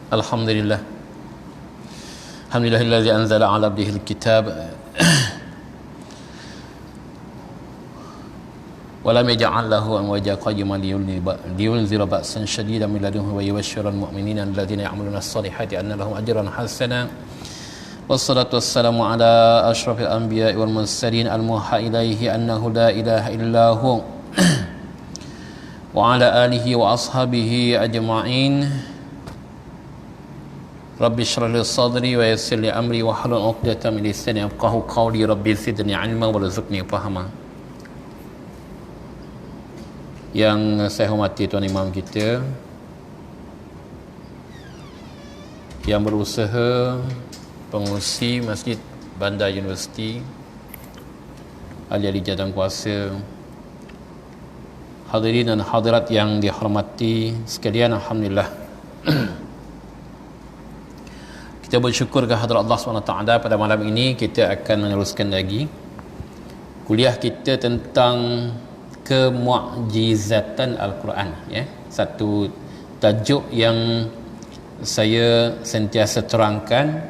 Alhamdulillah. Alhamdulillahilladzi anzala 'ala 'abdihi al-kitab wa lam yaj'al lahu amwaja qayyiman liyunzira ba'san shadidan min ladunhu wa yubashshira al-mu'minina alladhina ya'maluna as-salihati anna lahum ajran hasana. Wassalatu wassalamu ala asyrafil anbiya'i wal mursalin al-muha ilaihi annahu la ilaha illahu wa ala alihi wa ashabihi ajma'in. Rabbi shrah li sadri wa yassir li amri wa hlul 'uqdatam min lisani yafqahu qawli. Rabbi zidni 'ilma warzuqni fahma. Yang saya hormati tuan imam kita yang berusaha, pengurusi Masjid Bandar Universiti, ahli-ahli jawatan kuasa, hadirin dan hadirat yang dihormati sekalian, alhamdulillah. Kita bersyukur kepada Allah SWT. Pada malam ini kita akan meneruskan lagi kuliah kita tentang kemu'jizatan Al-Quran, ya. Satu tajuk yang saya sentiasa terangkan.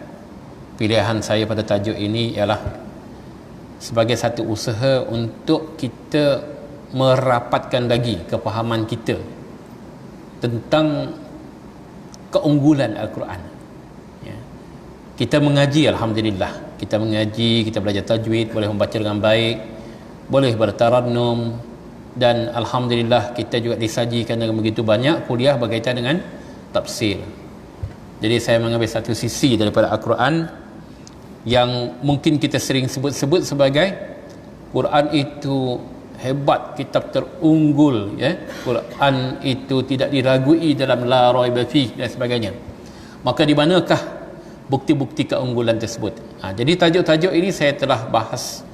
Pilihan saya pada tajuk ini ialah sebagai satu usaha untuk kita merapatkan lagi kefahaman kita tentang keunggulan Al-Quran. Kita mengaji, alhamdulillah. Kita mengaji, kita belajar tajwid, boleh membaca dengan baik, boleh bertarannum, dan alhamdulillah kita juga disajikan dengan begitu banyak kuliah berkaitan dengan tafsir. Jadi saya mengambil satu sisi daripada Al-Quran yang mungkin kita sering sebut-sebut sebagai Quran itu hebat, kitab terunggul, ya. Quran itu tidak diragui dalam la raiba fihi dan sebagainya. Maka di manakah bukti-bukti keunggulan tersebut? Jadi tajuk-tajuk ini saya telah bahas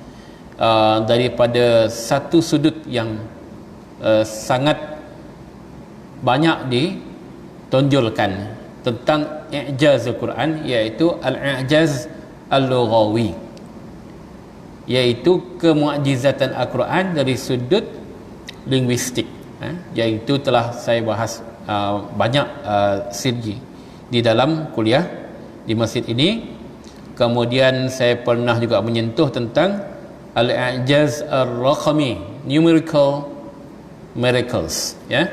daripada satu sudut yang sangat banyak ditonjolkan tentang i'jaz Al-Quran, iaitu al-i'jaz al-lughawi, iaitu kemu'jizatan Al-Quran dari sudut linguistik, iaitu telah saya bahas banyak segi di dalam kuliah di masjid ini. Kemudian saya pernah juga menyentuh tentang al-i'jaz ar-raqami, numerical miracles, ya.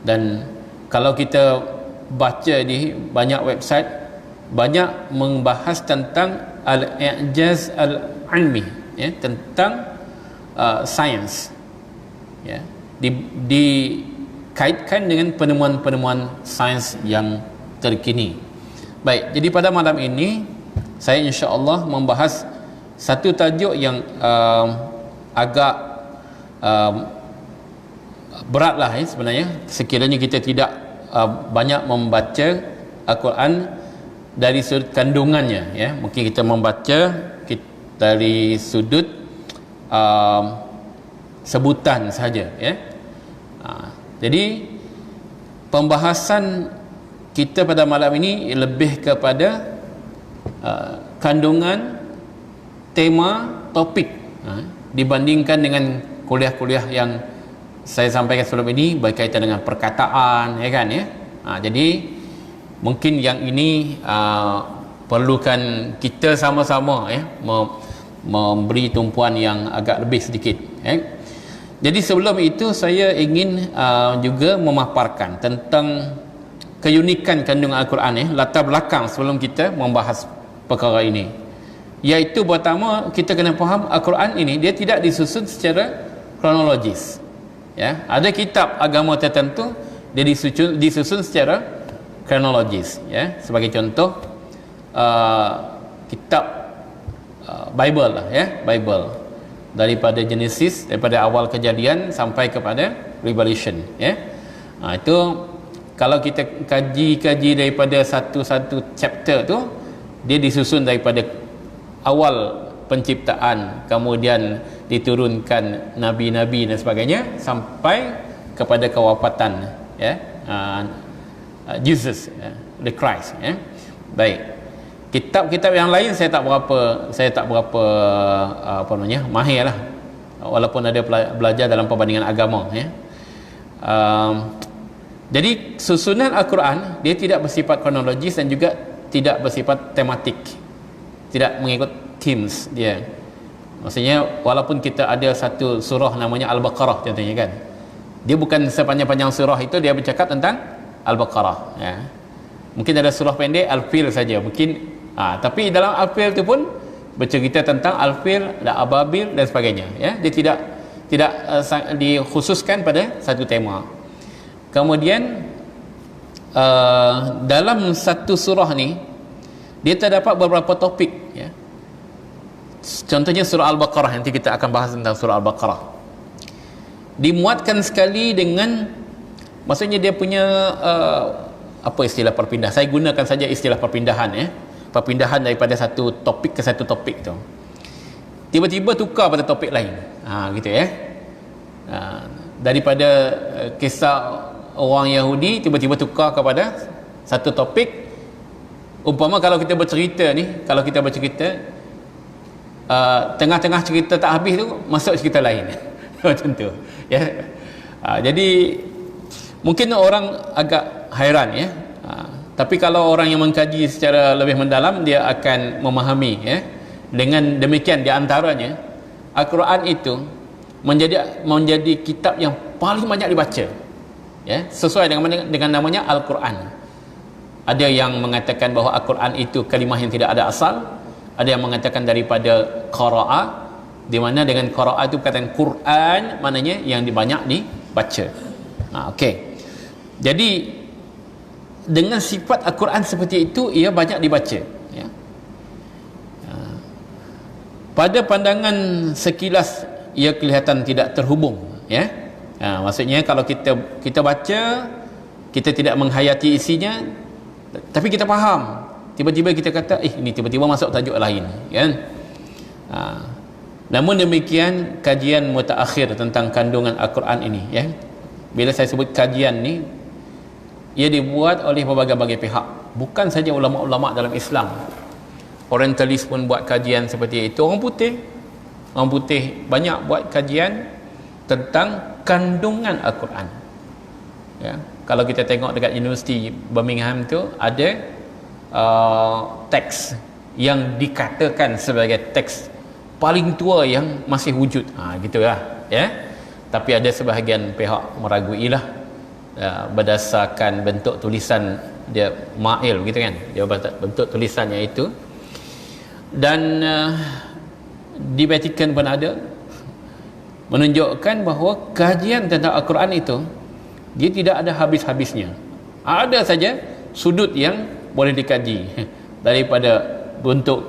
Dan kalau kita baca di banyak website, banyak membahas tentang al-i'jaz al-ilmi, ya, tentang sains, ya, dikaitkan dengan penemuan-penemuan sains yang terkini. Baik, jadi pada malam ini saya insya-Allah membahas satu tajuk yang agak beratlah, ya, sebenarnya sekiranya kita tidak banyak membaca Al-Quran dari sudut kandungannya, ya. Mungkin kita membaca dari sudut sebutan saja, ya. Jadi pembahasan kita pada malam ini lebih kepada kandungan, tema, topik, dibandingkan dengan kuliah-kuliah yang saya sampaikan sebelum ini berkaitan dengan perkataan, ya kan, ya. Jadi mungkin yang ini perlukan kita sama-sama, ya, memberi tumpuan yang agak lebih sedikit, ya. Jadi sebelum itu saya ingin juga memaparkan tentang keunikan kandungan Al-Quran, ya, latar belakang sebelum kita membahas perkara ini. Iaitu pertama, kita kena faham Al-Quran ini dia tidak disusun secara kronologis, ya. Ada kitab agama tertentu dia disusun secara kronologis, ya. Sebagai contoh kitab Bible lah, ya, Bible daripada Genesis, daripada awal kejadian sampai kepada Revelation, ya. Itu kalau kita kaji daripada satu-satu chapter tu, dia disusun daripada awal penciptaan, kemudian diturunkan nabi-nabi dan sebagainya sampai kepada kewafatan, ya, Jesus, ya, the Christ, ya. Baik. Kitab-kitab yang lain saya tak berapa apa namanya mahir lah, walaupun ada belajar dalam perbandingan agama, ya. Jadi susunan Al-Quran dia tidak bersifat kronologis dan juga tidak bersifat tematik, tidak mengikut themes dia. Maksudnya walaupun kita ada satu surah namanya Al-Baqarah contohnya kan, dia bukan sepanjang-panjang surah itu dia bercakap tentang Al-Baqarah ya. Mungkin ada surah pendek Al-Fil saja mungkin, tapi dalam Al-Fil itu pun bercerita tentang Al-Fil, Al-Ababil dan sebagainya ya. Dia tidak dikhususkan pada satu tema. Kemudian dalam satu surah ni dia terdapat beberapa topik ya. Contohnya surah Al-Baqarah, nanti kita akan bahas tentang surah Al-Baqarah. Dimuatkan sekali dengan, maksudnya dia punya apa istilah perpindahan, saya gunakan saja istilah perpindahan ya. Perpindahan daripada satu topik ke satu topik tu, tiba-tiba tukar pada topik lain, gitu ya. Daripada kisah orang Yahudi tiba-tiba tukar kepada satu topik. Umpama kalau kita bercerita ni, tengah-tengah cerita tak habis tu masuk cerita lain macam tu ya. Jadi mungkin orang agak hairan ya, tapi kalau orang yang mengkaji secara lebih mendalam dia akan memahami ya. Dengan demikian di antaranya Al-Quran itu menjadi kitab yang paling banyak dibaca ya, sesuai dengan namanya Al-Quran. Ada yang mengatakan bahawa Al-Quran itu kalimah yang tidak ada asal, ada yang mengatakan daripada qara'a, di mana dengan qara'a itu perkataan Quran maknanya yang banyak dibaca. Okey. Jadi dengan sifat Al-Quran seperti itu ia banyak dibaca ya. Pada pandangan sekilas ia kelihatan tidak terhubung ya. Maksudnya kalau kita baca, kita tidak menghayati isinya, tapi kita faham, tiba-tiba kita kata ini tiba-tiba masuk tajuk lain kan. Namun demikian kajian mutaakhir tentang kandungan Al-Quran ini ya, bila saya sebut kajian ni, ia dibuat oleh berbagai-bagai pihak, bukan saja ulama-ulama dalam Islam. Orientalis pun buat kajian seperti itu, orang putih banyak buat kajian tentang kandungan Al-Quran ya. Kalau kita tengok dekat Universiti Birmingham tu ada teks yang dikatakan sebagai teks paling tua yang masih wujud, gitulah ya. Tapi ada sebahagian pihak meraguilah berdasarkan bentuk tulisan dia ma'il gitu kan, dia bentuk tulisannya itu. Dan di Vatican pun ada menunjukkan bahawa kajian tentang Al-Quran itu dia tidak ada habis-habisnya. Ada saja sudut yang boleh dikaji, daripada bentuk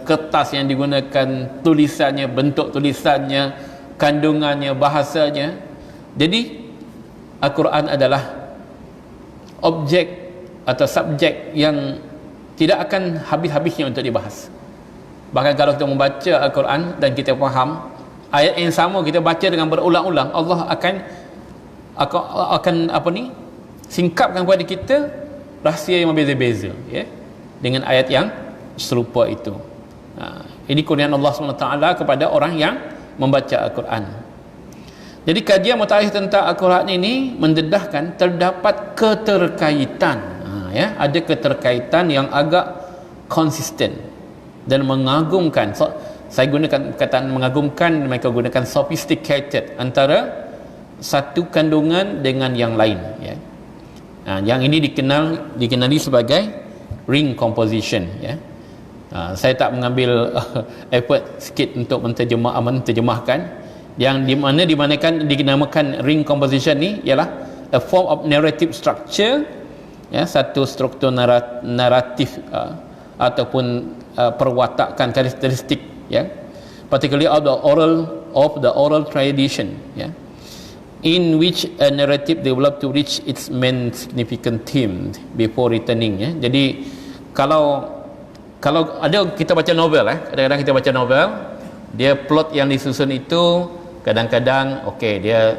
kertas yang digunakan, tulisannya, bentuk tulisannya, kandungannya, bahasanya. Jadi Al-Quran adalah objek atau subjek yang tidak akan habis-habisnya untuk dibahas. Bahkan kalau kita membaca Al-Quran dan kita faham ayat yang sama, kita baca dengan berulang-ulang, Allah akan singkapkan kepada kita rahsia yang berbeza-beza ya, dengan ayat yang serupa itu. Ini kurniaan Allah SWT kepada orang yang membaca Al-Quran. Jadi kajian mutakhir tentang Al-Quran ini mendedahkan terdapat keterkaitan ya, ada keterkaitan yang agak konsisten dan mengagumkan. Saya gunakan perkataan mengagumkan, mereka gunakan sophisticated, antara satu kandungan dengan yang lain ya. Yang ini dikenali sebagai ring composition ya. Saya tak mengambil effort sikit untuk menterjemahkan. Yang dinamakan ring composition ni ialah a form of narrative structure ya, satu struktur naratif ataupun perwatakan karakteristik ya, particularly of the oral tradition ya, in which a narrative developed to reach its main significant theme before returning ya. Jadi kalau ada kita baca novel kadang-kadang kita baca novel, dia plot yang disusun itu kadang-kadang dia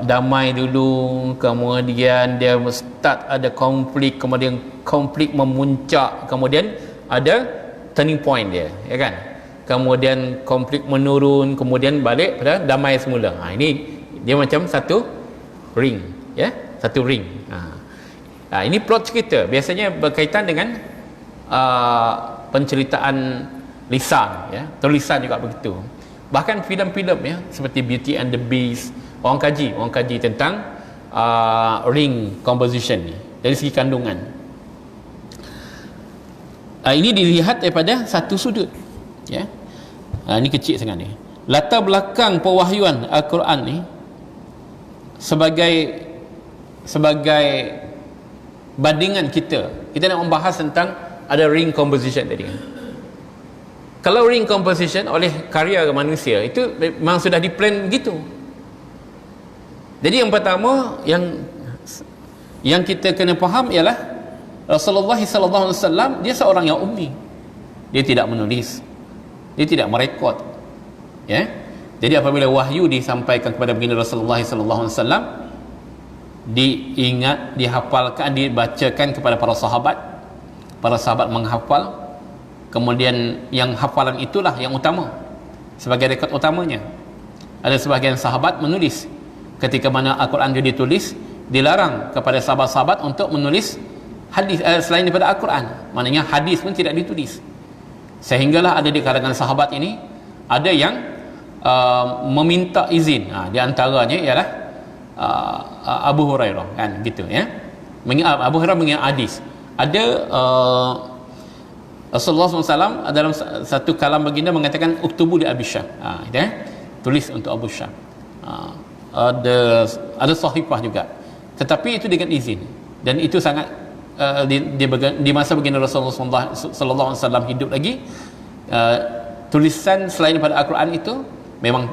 damai dulu, kemudian dia start ada konflik, kemudian konflik memuncak, kemudian ada turning point dia ya kan, kemudian konflik menurun, kemudian balik pada damai semula. Ini dia macam satu ring ya, satu ring. Ini plot cerita, biasanya berkaitan dengan penceritaan lisan, ya, tulisan juga begitu. Bahkan filem-filem, ya, seperti Beauty and the Beast, orang kaji tentang ring composition ni dari segi kandungan. Ini dilihat daripada satu sudut, ya. Ini kecil sangat ni. Latar belakang pewahyuan Al-Quran ni sebagai bandingan kita nak membahas tentang ada ring composition tadi. Kalau ring composition oleh karya manusia itu memang sudah diplan begitu. Jadi yang pertama yang kita kena faham ialah Rasulullah sallallahu alaihi wasallam dia seorang yang ummi. Dia tidak menulis. Dia tidak merekod. Ya. Jadi apabila wahyu disampaikan kepada baginda Rasulullah sallallahu alaihi wasallam, diingat, dihafalkan, dibacakan kepada para sahabat menghafal, kemudian yang hafalan itulah yang utama sebagai rekod utamanya. Ada sebahagian sahabat menulis, ketika mana Al-Quran itu ditulis, dilarang kepada sahabat-sahabat untuk menulis hadis selain daripada Al-Quran, maknanya hadis pun tidak ditulis. Sehinggalah ada di kalangan sahabat ini ada yang meminta izin. Di antaranya ialah Abu Hurairah, kan, gitu, ya. Abu Hurairah mengingat hadis. Ada Rasulullah SAW dalam satu kalam baginda mengatakan uktubu li Abi Syam, tulis untuk Abu Syam. Ada sahifah juga, tetapi itu dengan izin, dan itu sangat di masa baginda Rasulullah SAW hidup lagi, tulisan selain daripada Al-Quran itu memang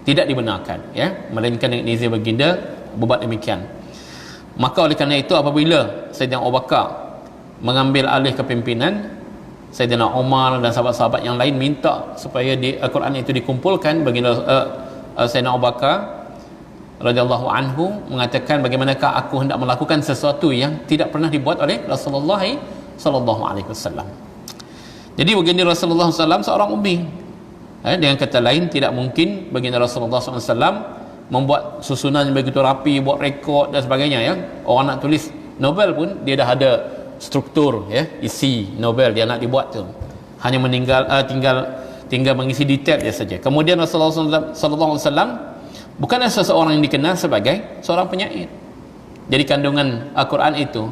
tidak dibenarkan, ya, melainkan dengan izin baginda berbuat demikian. Maka oleh kerana itu apabila Sayyidina Abu Bakar mengambil alih kepimpinan, Sayyidina Umar dan sahabat-sahabat yang lain minta supaya Al-Quran itu dikumpulkan. Baginda Sayyidina Abu Bakar radhiyallahu anhu mengatakan, bagaimanakah aku hendak melakukan sesuatu yang tidak pernah dibuat oleh Rasulullah sallallahu alaihi wasallam. Jadi baginda Rasulullah SAW seorang ummi. Dengan kata lain, tidak mungkin baginda Rasulullah SAW membuat susunan yang begitu rapi, buat rekod dan sebagainya, ya. Orang nak tulis novel pun dia dah ada struktur, ya, isi novel dia nak dibuat tu. Hanya tinggal mengisi detail dia saja. Kemudian Rasulullah SAW bukanlah seseorang yang dikenal sebagai seorang penyair. Jadi kandungan Al-Quran itu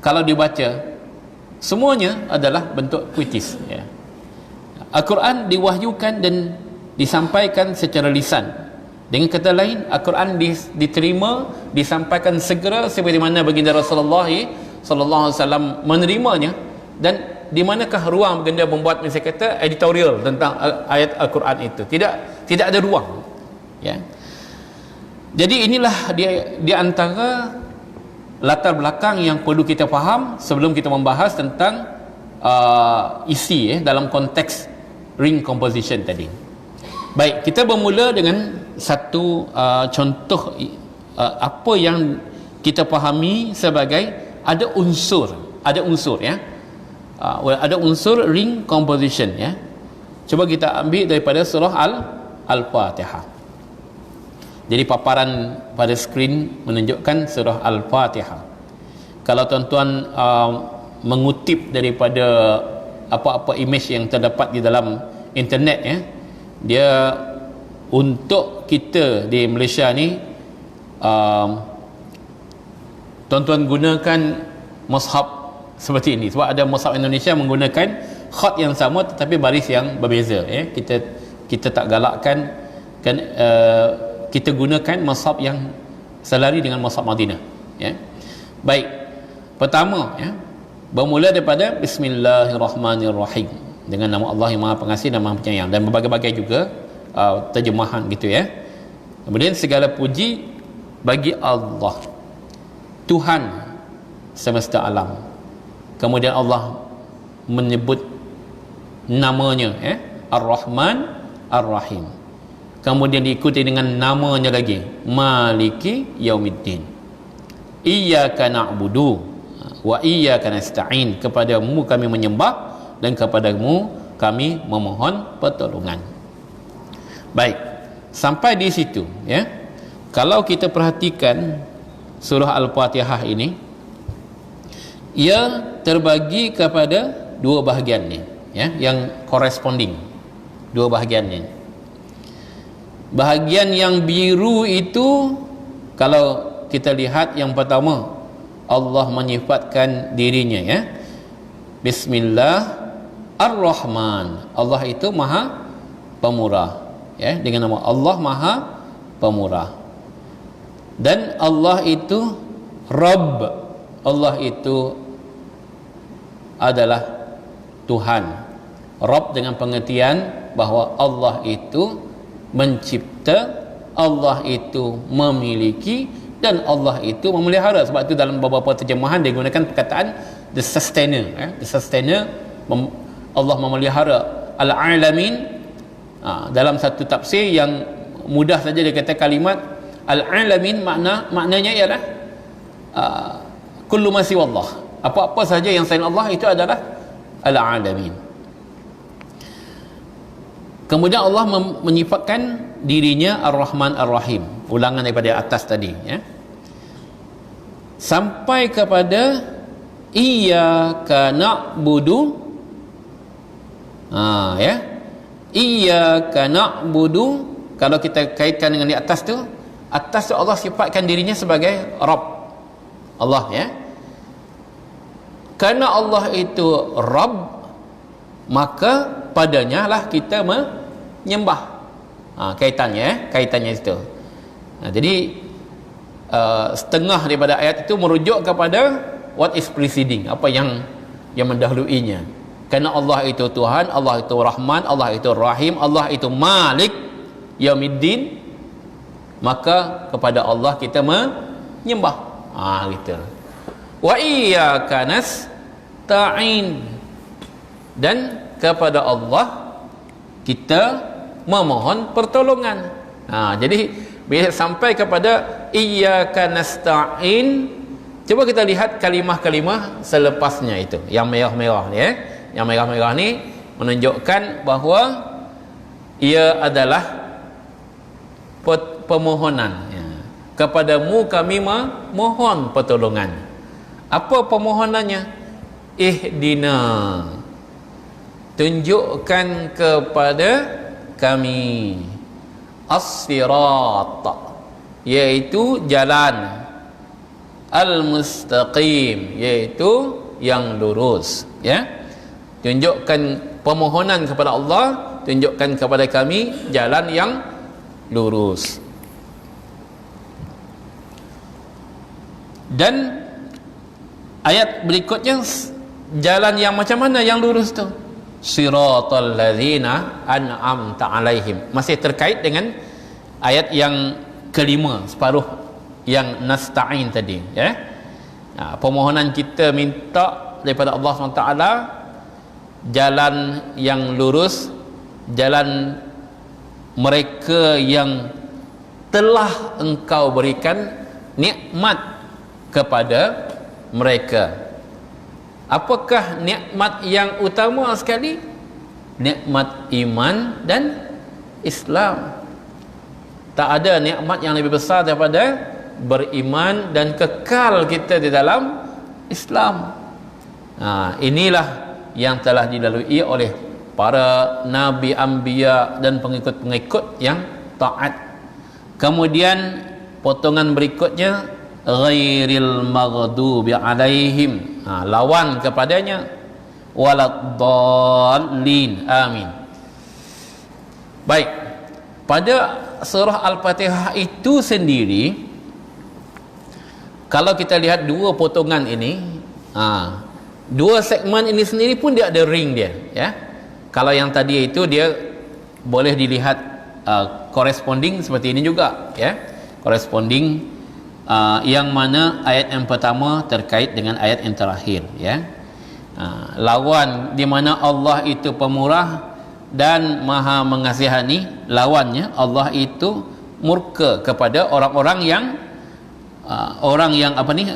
kalau dibaca semuanya adalah bentuk puitis, ya. Al-Quran diwahyukan dan disampaikan secara lisan. Dengan kata lain, Al-Quran diterima, disampaikan segera seperti mana baginda Rasulullah sallallahu alaihi wasallam menerimanya, dan di manakah ruang baginda membuat, misalnya kata, editorial tentang ayat Al-Quran itu. Tidak ada ruang, ya. Jadi inilah di antara latar belakang yang perlu kita faham sebelum kita membahas tentang isi, dalam konteks ring composition tadi. Baik, kita bermula dengan satu contoh apa yang kita fahami sebagai ada unsur, ya. Ada unsur ring composition, ya. Cuba kita ambil daripada surah Al-Fatihah. Jadi paparan pada skrin menunjukkan surah Al-Fatihah. Kalau tuan-tuan mengutip daripada apa-apa image yang terdapat di dalam internet, ya, dia untuk kita di Malaysia ni, tuan-tuan gunakan mushaf seperti ini, sebab ada mushaf Indonesia menggunakan khat yang sama tetapi baris yang berbeza, ya. Kita tak galakkan kan, kita gunakan mushaf yang selari dengan mushaf Madinah, ya. Baik, pertama, ya, bermula daripada Bismillahirrahmanirrahim, dengan nama Allah yang Maha Pengasih dan Maha Penyayang, dan berbagai-bagai juga terjemahan, gitu, ya. Kemudian segala puji bagi Allah, Tuhan semesta alam. Kemudian Allah menyebut namanya, ya, Ar-Rahman Ar-Rahim. Kemudian diikuti dengan namanya lagi, Maliki Yaumiddin. Iyyaka na'budu wa iyyaka nasta'in. Kepadamu kami menyembah dan kepadamu kami memohon pertolongan. Baik, sampai di situ, ya. Kalau kita perhatikan surah Al-Fatihah ini, ia terbagi kepada dua bahagian ni, ya, yang corresponding, dua bahagian ni. Bahagian yang biru itu, kalau kita lihat yang pertama, Allah menyifatkan dirinya, ya, Bismillah Ar-Rahman. Allah itu Maha Pemurah, ya, dengan nama Allah Maha Pemurah. Dan Allah itu Rabb. Allah itu adalah Tuhan. Rabb dengan pengertian bahawa Allah itu mencipta, Allah itu memiliki, dan Allah itu memelihara. Sebab itu dalam beberapa terjemahan dia gunakan perkataan the sustainer, the sustainer. Allah memelihara al-alamin. Dalam satu tafsir yang mudah saja dia kata kalimat al-alamin, maknanya ialah kullu ma siwa Allah, apa-apa saja yang selain Allah itu adalah al-alamin. Kemudian Allah menyifatkan dirinya Ar-Rahman Ar-Rahim, ulangan daripada atas tadi, ya, sampai kepada iyyaka na'budu, ya, iyyaka na'budu. Kalau kita kaitkan dengan di atas tu Allah sifatkan dirinya sebagai Rabb, Allah, ya. Karena Allah itu Rabb, maka padanya lah kita menyembah. Kaitannya itu. Jadi setengah daripada ayat itu merujuk kepada what is preceding, apa yang mendahuluinya. Kerana Allah itu Tuhan, Allah itu Rahman, Allah itu Rahim, Allah itu Malik Yaumiddin, maka kepada Allah kita menyembah. Gitu. Wa iyyaka nasta'in, dan kepada Allah kita memohon pertolongan. Jadi bila sampai kepada iyyaka nasta'in, cuba kita lihat kalimah-kalimah selepasnya itu, yang merah-merah ni, ya. Yang merah-merah ni menunjukkan bahawa ia adalah permohonan, ya. Kepadamu kami memohon pertolongan. Apa permohonannya? Ihdina, tunjukkan kepada kami as-sirat, iaitu jalan, al-mustaqim, iaitu yang lurus, ya. Tunjukkan permohonan kepada Allah, tunjukkan kepada kami jalan yang lurus. Dan ayat berikutnya, jalan yang macam mana yang lurus tu? Siratal ladzina an'amta alaihim. Masih terkait dengan ayat yang kelima, separuh yang nasta'in tadi, ya. Permohonan kita minta daripada Allah SWT jalan yang lurus, jalan mereka yang telah engkau berikan nikmat kepada mereka. Apakah nikmat yang utama sekali? Nikmat iman dan Islam. Tak ada nikmat yang lebih besar daripada beriman dan kekal kita di dalam Islam. Inilah yang telah dilalui oleh para nabi, anbiya dan pengikut-pengikut yang taat. Kemudian potongan berikutnya, ghairil maghdubi alaihim, lawan kepadanya, waladdallin, amin. Baik, pada surah Al-Fatihah itu sendiri, kalau kita lihat dua potongan ini, dua segmen ini sendiri pun dia ada ring dia, ya. Kalau yang tadi itu dia boleh dilihat corresponding seperti ini juga, ya. Corresponding yang mana ayat yang pertama terkait dengan ayat yang terakhir, ya. Lawan di mana Allah itu pemurah dan maha mengasihani, lawannya Allah itu murka kepada orang-orang yang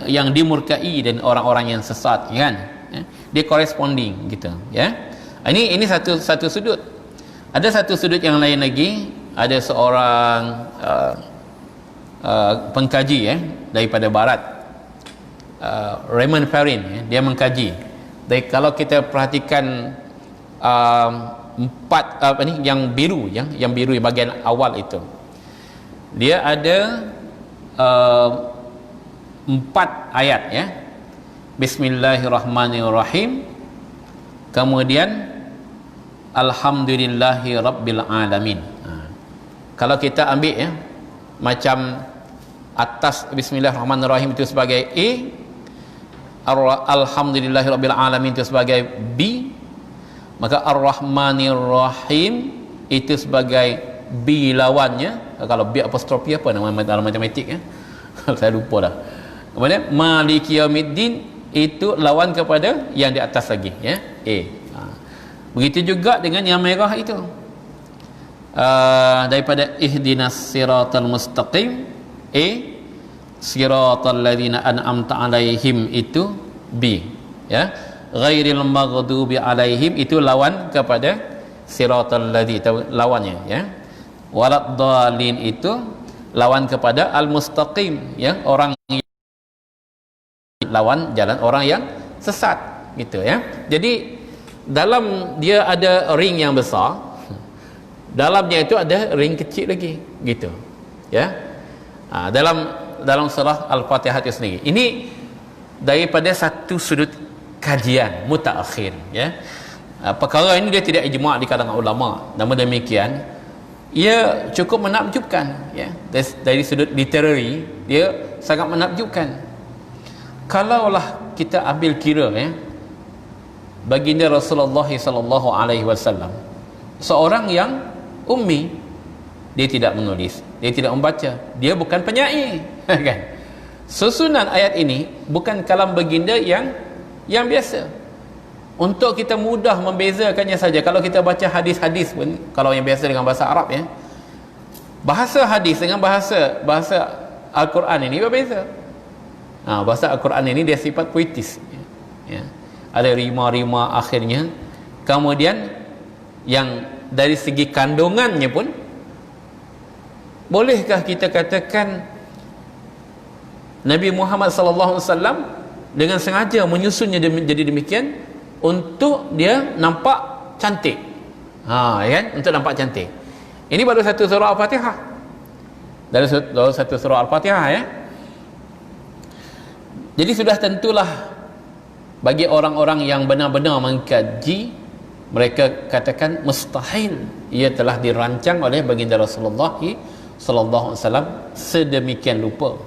yang dimurkai dan orang-orang yang sesat, kan, ya? Dia corresponding gitu, ya. Ini satu sudut. Ada satu sudut yang lain lagi, ada seorang pengkaji daripada barat, Raymond Farin, dia mengkaji. Dan kalau kita perhatikan yang biru, yang biru bahagian awal itu, dia ada 4 ayat Bismillahirrahmanirrahim, kemudian Alhamdulillahi Rabbil Alamin. Kalau kita ambil macam atas Bismillahirrahmanirrahim itu sebagai A, Alhamdulillahi Rabbil Alamin itu sebagai B, maka Ar-Rahmanir-Rahim itu sebagai B lawannya. Kalau B apostrofi apa nama dalam matematik saya lupa dah. Kemudian Maliki Yaumiddin itu lawan kepada yang di atas lagi A. Begitu juga dengan yang merah itu, daripada ihdinas siratal mustaqim A, siratal ladzina an'amta alaihim itu B, ghairil maghdubi alaihim itu lawan kepada siratal ladzi, lawannya waladdallin itu lawan kepada al mustaqim, orang lawan jalan orang yang sesat, gitu Jadi dalam dia ada ring yang besar, dalamnya itu ada ring kecil lagi, gitu dalam surah Al-Fatihah itu sendiri. Ini daripada satu sudut kajian mutaakhir, perkara ini dia tidak ijma' di kalangan ulama. Namun demikian ia cukup menakjubkan, dari sudut literary dia sangat menakjubkan. Kalaulah kita ambil kira baginda Rasulullah sallallahu alaihi wasallam seorang yang ummi, dia tidak menulis, dia tidak membaca, dia bukan penyair, kan? Susunan ayat ini bukan kalam baginda yang biasa. Untuk kita mudah membezakannya saja, kalau kita baca hadis-hadis pun, kalau yang biasa dengan bahasa Arab bahasa hadis dengan bahasa Al-Quran ini berbeza. Bahasa Al-Quran ini dia sifat puitis, ada rima-rima akhirnya. Kemudian yang dari segi kandungannya pun, bolehkah kita katakan Nabi Muhammad sallallahu alaihi wasallam dengan sengaja menyusunnya jadi demikian untuk dia nampak cantik, untuk nampak cantik. Ini baru satu surah Al-Fatihah, dari satu surah Al-Fatihah Jadi sudah tentulah bagi orang-orang yang benar-benar mengkaji, mereka katakan mustahil ia telah dirancang oleh baginda Rasulullah sallallahu alaihi wasallam sedemikian rupa,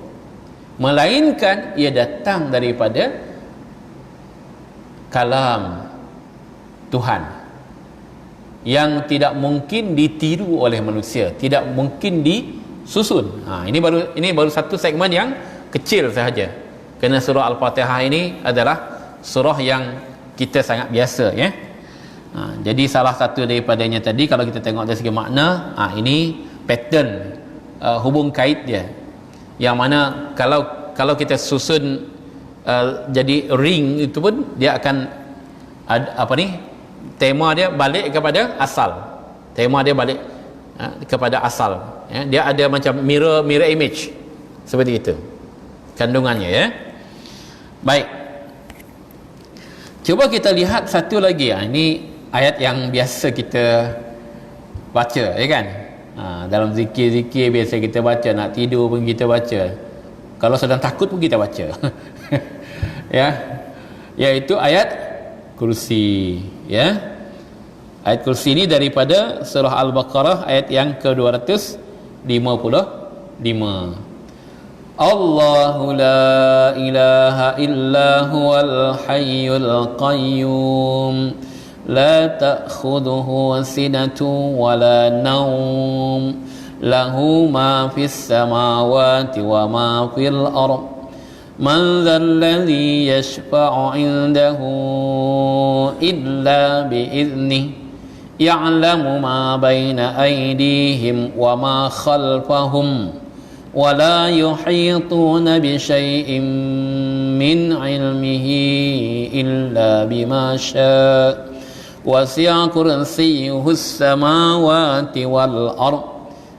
melainkan ia datang daripada kalam Tuhan yang tidak mungkin ditiru oleh manusia, tidak mungkin disusun. Ini baru satu segmen yang kecil sahaja, kerana surah Al-Fatihah ini adalah surah yang kita sangat biasa, jadi salah satu daripadanya tadi, kalau kita tengok dari segi makna, ini pattern hubung kait dia, yang mana kalau kita susun jadi ring itu pun dia akan tema dia balik kepada asal, dia ada macam mirror image seperti itu kandungannya. Baik, cuba kita lihat satu lagi. Ini ayat yang biasa kita baca, kan? Dalam zikir-zikir biasa kita baca, nak tidur pun kita baca, kalau sedang takut pun kita baca. Iaitu ayat kursi. Ayat kursi ini daripada surah Al-Baqarah ayat yang ke-255. Allahu la ilaha illa huwal hayyul qayyum la ta'khudhuhu sinatun wa la nawm lahu ma fis samawati wa ma fil ardh man dhal ladzi yashfa'u 'indahu illa bi idhnihi ya'lamu ma baina aydihim wa ma khalfahum wa la yuhituna bi syai'in min 'ilmihi illa bima syaa wasi'a kursiyyuhu as-samawati wal ardh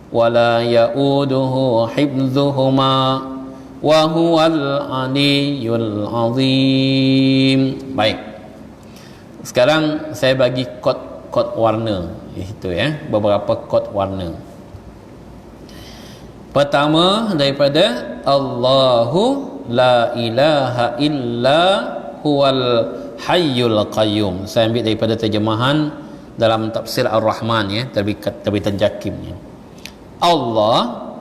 wala ya'uduhu hifdzuhuma wa huwal aliyyul azim. Baik. Sekarang saya bagi kod warna itu ya, beberapa kod warna. Pertama daripada Allahu la ilaha illa huwal hayyul qayyum. Saya ambil daripada terjemahan dalam tafsir Ar-Rahman ya, terbitan Jakim ya. Allah,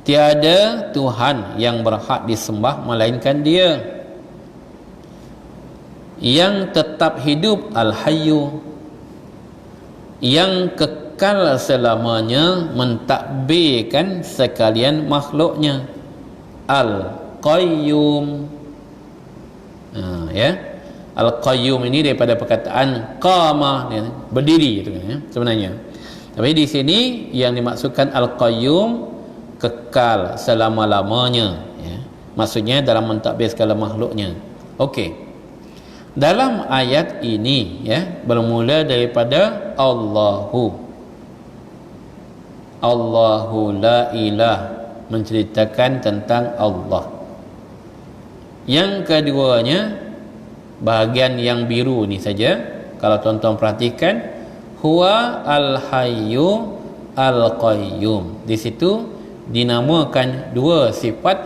tiada Tuhan yang berhak disembah melainkan Dia yang tetap hidup, Al-Hayyu, yang kekal selamanya, mentadbirkan sekalian makhluknya, Al-Qayyum. Ya, Al-Qayyum ini daripada perkataan qama, berdiri itu kan ya, sebenarnya. Tapi di sini yang dimaksudkan Al-Qayyum, kekal selama-lamanya ya. Maksudnya dalam mentadbir segala makhluknya. Okey. Dalam ayat ini ya, bermula daripada Allahu la ilah, menceritakan tentang Allah. Yang keduanya, bahagian yang biru ni saja, kalau tuan-tuan perhatikan, huwa al-hayyu al-qayyum. Di situ dinamakan dua sifat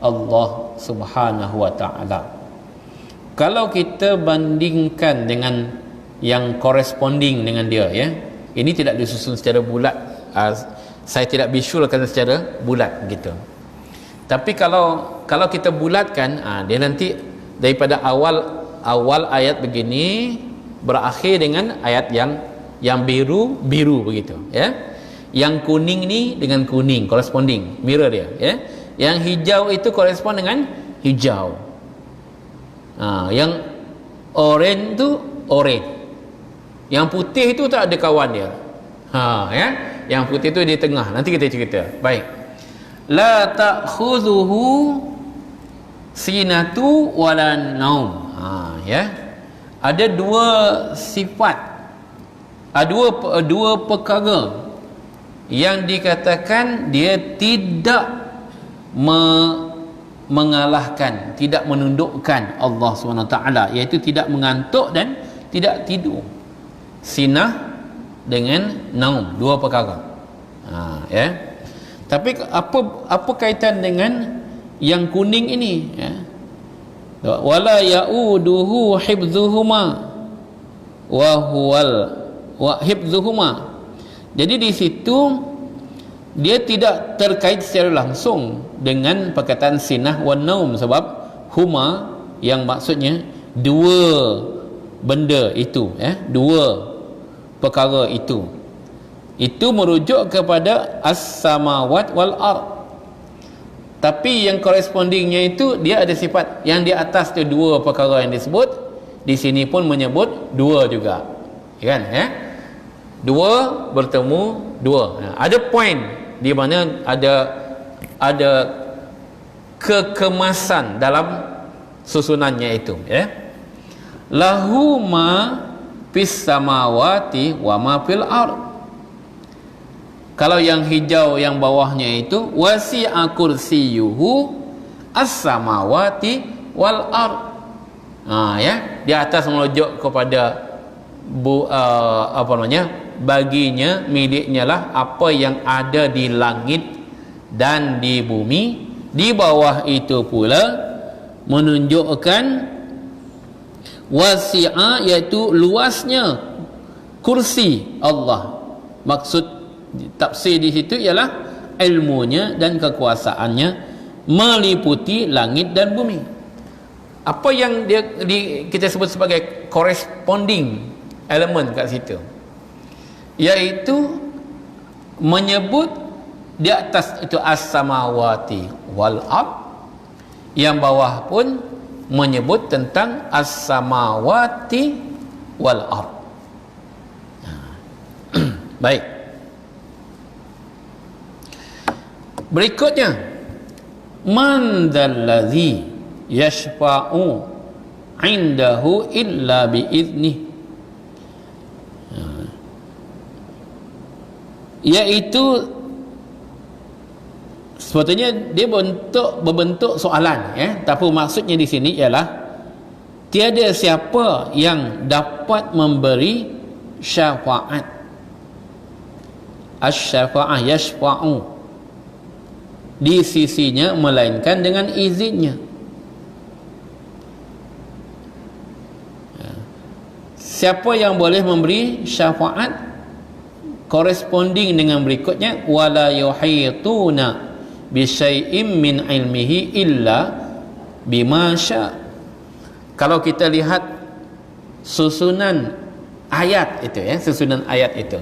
Allah Subhanahu wa taala. Kalau kita bandingkan dengan yang corresponding dengan dia ya, ini tidak disusun secara bulat. Saya tidak visualkan secara bulat gitu. Tapi kalau kita bulatkan, dia nanti daripada awal ayat begini berakhir dengan ayat yang biru begitu ya. Yang kuning ni dengan kuning, corresponding, mirror dia ya. Yang hijau itu correspond dengan hijau. Yang orange tu orange, yang putih itu tak ada kawan dia. Ya, yang putih tu di tengah. Nanti kita cerita. Baik. La ta'khudhuhu sinatu wala naum. Ya. Ada dua sifat, dua perkara yang dikatakan dia tidak mengalahkan, tidak menundukkan Allah SWT, iaitu tidak mengantuk dan tidak tidur. Sinah dengan naum, dua perkara. Ya. Tapi apa kaitan dengan yang kuning ini ya? Wala ya'uduhu hifdzuhuma wa hifdzuhuma. Jadi di situ dia tidak terkait secara langsung dengan perkataan sinah wan naum, sebab huma yang maksudnya dua benda itu ya, dua perkara itu merujuk kepada as-samawat wal ard. Tapi yang correspondingnya itu dia ada sifat yang di atas tu, dua perkara yang disebut di sini pun menyebut dua juga kan ya, dua bertemu dua. Ada point di mana ada kekemasan dalam susunannya itu ya. Lahu ma fis samawati wa ma fil ard. Kalau yang hijau yang bawahnya itu wasi'a kursiyuhu as-samawati wal ard. Ya, di atas merujuk kepada baginya, miliknya lah apa yang ada di langit dan di bumi. Di bawah itu pula menunjukkan wasi'a, iaitu luasnya kursi Allah. Maksud tafsir di situ ialah ilmunya dan kekuasaannya meliputi langit dan bumi. Apa yang kita sebut sebagai corresponding elemen kat situ, iaitu menyebut di atas itu as-samawati wal ard, yang bawah pun menyebut tentang as-samawati wal ard. Baik. Berikutnya, man dzalladzi yashfa'u indahu illa biiznih, yaitu Sebetulnya dia berbentuk soalan, tapi maksudnya di sini ialah tiada siapa yang dapat memberi syafaat. Asy-syafa'ah yashfa'u, di sisinya melainkan dengan izinnya. Siapa yang boleh memberi syafaat corresponding dengan berikutnya, wala yuhituna bi syai'in min ilmihi illa bima syaa. Kalau kita lihat susunan ayat itu, susunan ayat itu,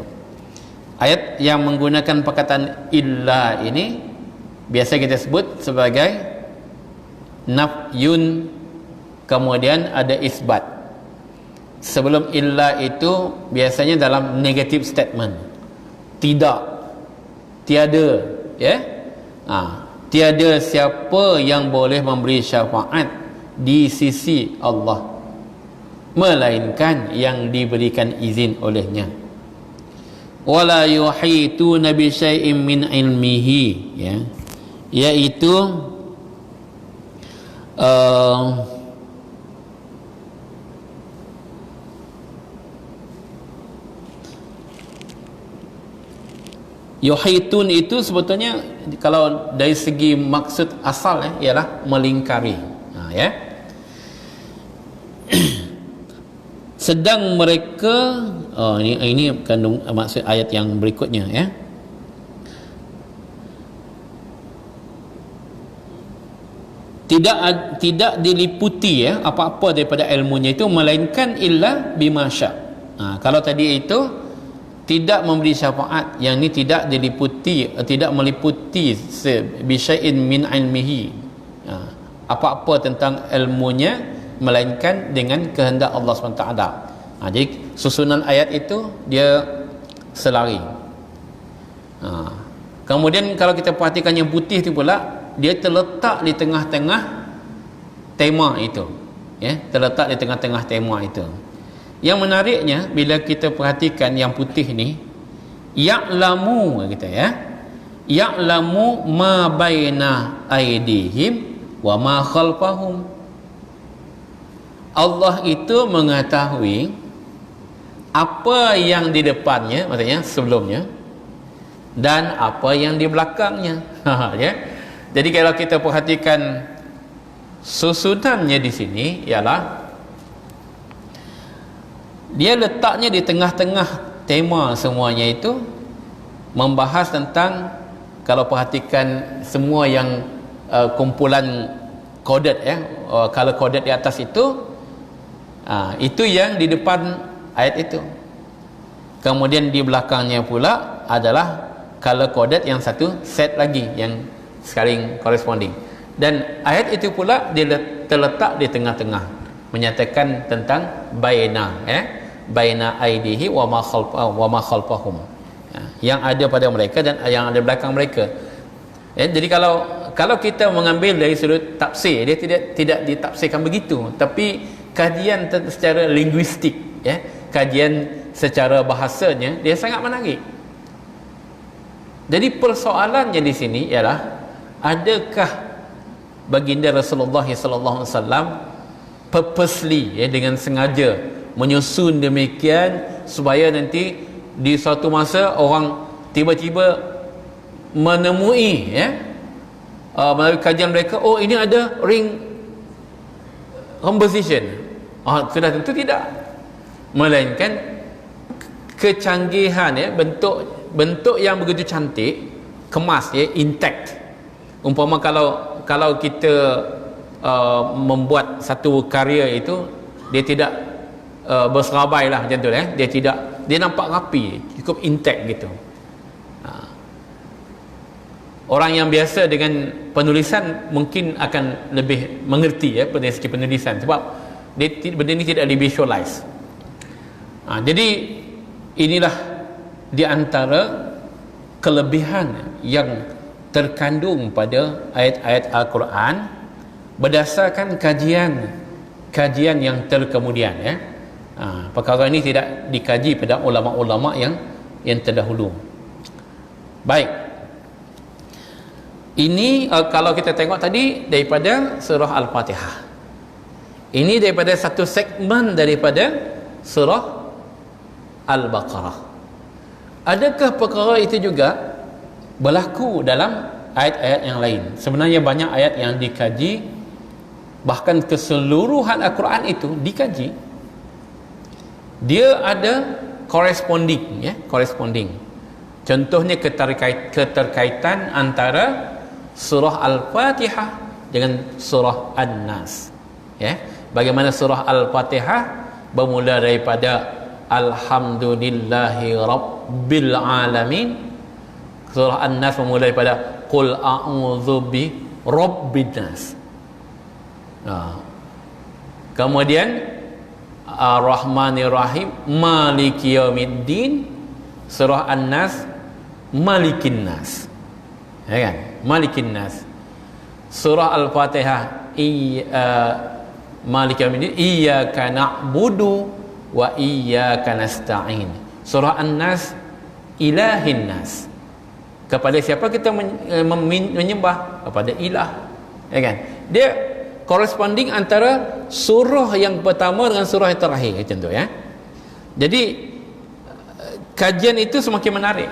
ayat yang menggunakan perkataan illa ini biasa kita sebut sebagai nafyun, kemudian ada isbat. Sebelum illa itu biasanya dalam negative statement, tidak, tiada, tiada siapa yang boleh memberi syafaat di sisi Allah melainkan yang diberikan izin olehnya. Wala yuhituna bi syai'in min ilmihi, iaitu yuhitun itu sebetulnya kalau dari segi maksud asal ialah melingkari, sedang mereka ini kandung maksud ayat yang berikutnya, tidak diliputi apa-apa daripada ilmunya itu melainkan illa bima syaa. Kalau tadi itu tidak memberi syafaat, yang ini tidak diliputi, tidak meliputi bisyai'in min ilmihi, apa-apa tentang ilmunya melainkan dengan kehendak Allah SWT. Jadi susunan ayat itu dia selari. Kemudian kalau kita perhatikan yang putih itu pula, dia terletak di tengah-tengah tema itu, terletak di tengah-tengah tema itu. Yang menariknya bila kita perhatikan yang putih ni, ya'lamu kita, ya'lamu ma baina aydihim wa ma khalfahum. Allah itu mengetahui apa yang di depannya, maksudnya sebelumnya, dan apa yang di belakangnya. Jadi kalau kita perhatikan susunannya di sini ialah dia letaknya di tengah-tengah tema semuanya itu, membahas tentang, kalau perhatikan semua yang kumpulan coded, color coded di atas itu yang di depan ayat itu. Kemudian di belakangnya pula adalah color coded yang satu set lagi yang saling corresponding, dan ayat itu pula dia terletak di tengah-tengah, menyatakan tentang baina aidihi wa ma khalfahum, yang ada pada mereka dan yang ada belakang mereka. Jadi kalau kita mengambil dari sudut tafsir, dia tidak ditafsirkan begitu, tapi kajian secara linguistik, kajian secara bahasanya, dia sangat menarik. Jadi persoalannya di sini ialah, adakah baginda Rasulullah sallallahu alaihi wasallam purposely, dengan sengaja menyusun demikian supaya nanti di suatu masa orang tiba-tiba menemui, melalui kajian mereka, oh ini ada ring composition. Sudah tentu tidak, melainkan kecanggihan, bentuk yang begitu cantik, kemas, intact. Umpama kalau kita membuat satu karya itu, dia tidak berserabai lah macam tu, dia nampak rapi, cukup intact gitu. Orang yang biasa dengan penulisan mungkin akan lebih mengerti pada segi penulisan, sebab benda ini tidak divisualize. Jadi inilah di antara kelebihan yang terkandung pada ayat-ayat Al-Quran berdasarkan kajian yang terkemudian. Perkara ini tidak dikaji pada ulama-ulama yang terdahulu. Baik, Ini kalau kita tengok tadi daripada surah Al-Fatihah. Ini daripada satu segmen daripada surah Al-Baqarah. Adakah perkara itu juga berlaku dalam ayat-ayat yang lain? Sebenarnya banyak ayat yang dikaji, bahkan keseluruhan Al-Quran itu dikaji. Dia ada corresponding, ya, corresponding. Contohnya keterkaitan antara surah Al-Fatihah dengan surah An-Nas, ya. Bagaimana surah Al-Fatihah bermula daripada Alhamdulillahi Rabbil Alamin, surah An-Nas bermula daripada Qul a'udzu bi Rabbin Nas. Kemudian Ar-Rahmanir Rahim, Maliki Yaumiddin, surah An-Nas Malikin Nas, ya kan? Malikin Nas. Surah Al-Fatihah Maliki Yaumiddin, Iyyaka na'budu wa iyyaka nasta'in. Surah An-Nas, Ilahin Nas. Kepada siapa kita menyembah? Kepada ilah, ya kan? Dia corresponding antara surah yang pertama dengan surah yang terakhir, contoh, ya. Jadi kajian itu semakin menarik.